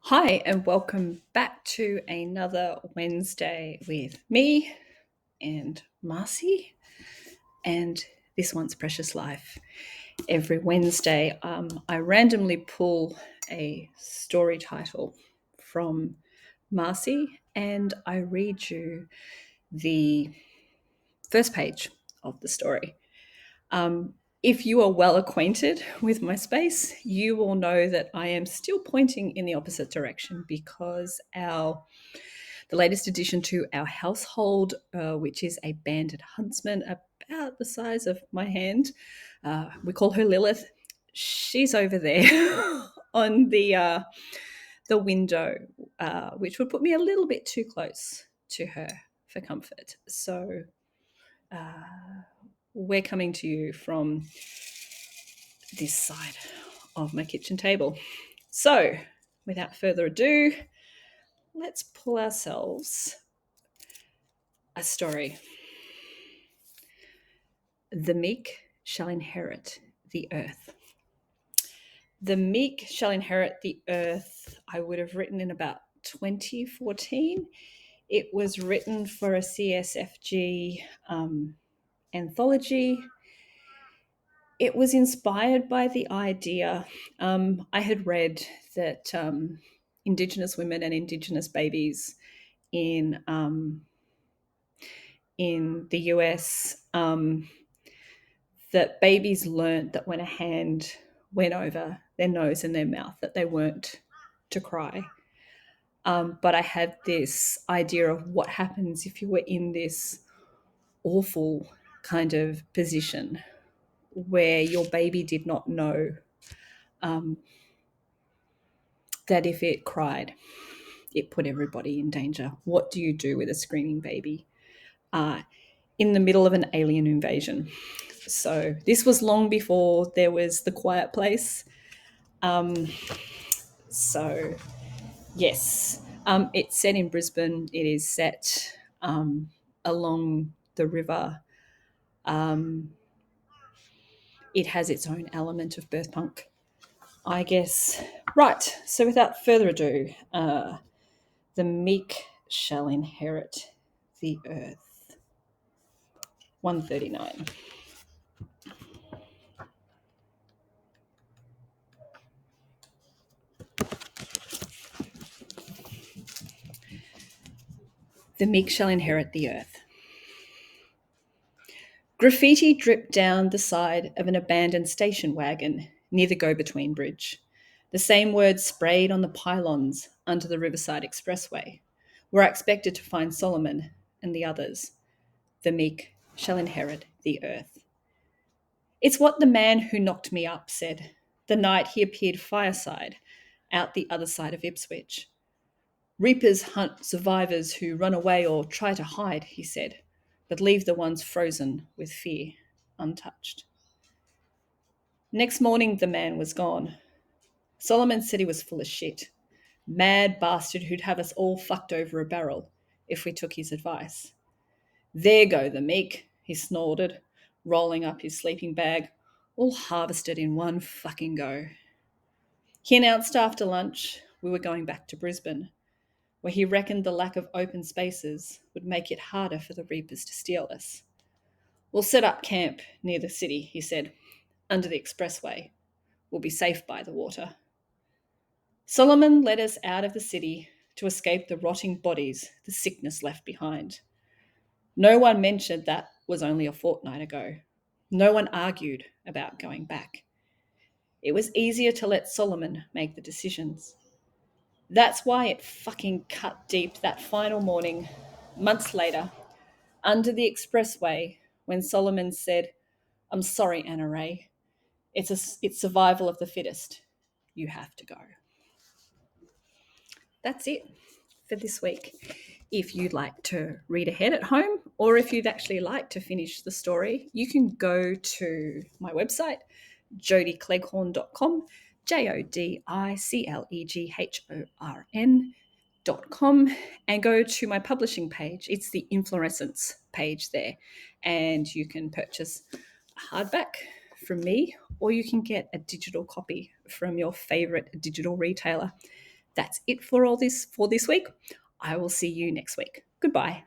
Hi, and welcome back to another Wednesday with me and Marcy and this one's Precious Life. Every Wednesday, I randomly pull a story title from Marcy and I read you the first page of the story. If you are well acquainted with my space, you will know that I am still pointing in the opposite direction because the latest addition to our household, which is a banded huntsman about the size of my hand, we call her Lilith. She's over there on the window, which would put me a little bit too close to her for comfort. So we're coming to you from this side of my kitchen table. So, without further ado, let's pull ourselves a story. The meek shall inherit the earth. The meek shall inherit the earth, I would have written in about 2014. It was written for a CSFG anthology. It was inspired by the idea. I had read that Indigenous women and Indigenous babies in the US, that babies learned that when a hand went over their nose and their mouth, that they weren't to cry. But I had this idea of what happens if you were in this awful kind of position where your baby did not know that if it cried, it put everybody in danger. What do you do with a screaming baby in the middle of an alien invasion? So this was long before there was The Quiet Place. So yes, it's set in Brisbane. It is set along the river. It has its own element of birth punk, I guess. Right, so without further ado, the meek shall inherit the earth. 139. The meek shall inherit the earth. Graffiti dripped down the side of an abandoned station wagon near the go-between bridge. The same words sprayed on the pylons under the Riverside Expressway, where I expected to find Solomon and the others. The meek shall inherit the earth. It's what the man who knocked me up said the night he appeared fireside out the other side of Ipswich. Reapers hunt survivors who run away or try to hide, he said, but leave the ones frozen with fear untouched. Next morning, the man was gone. Solomon said he was full of shit. Mad bastard who'd have us all fucked over a barrel if we took his advice. There go the meek, he snorted, rolling up his sleeping bag, all harvested in one fucking go. He announced after lunch we were going back to Brisbane, where he reckoned the lack of open spaces would make it harder for the reapers to steal us. We'll set up camp near the city, he said, under the expressway. We'll be safe by the water. Solomon led us out of the city to escape the rotting bodies the sickness left behind. No one mentioned that was only a fortnight ago. No one argued about going back. It was easier to let Solomon make the decisions. That's why it fucking cut deep that final morning, months later, under the expressway, when Solomon said, "I'm sorry, Anna Ray. It's survival of the fittest. You have to go." That's it for this week. If you'd like to read ahead at home, or if you'd actually like to finish the story, you can go to my website, jodicleghorn.com, jodicleghorn.com, and go to my publishing page. It's the Inflorescence page there, and you can purchase a hardback from me, or you can get a digital copy from your favorite digital retailer. That's it for all this for this week. I will see you next week. Goodbye.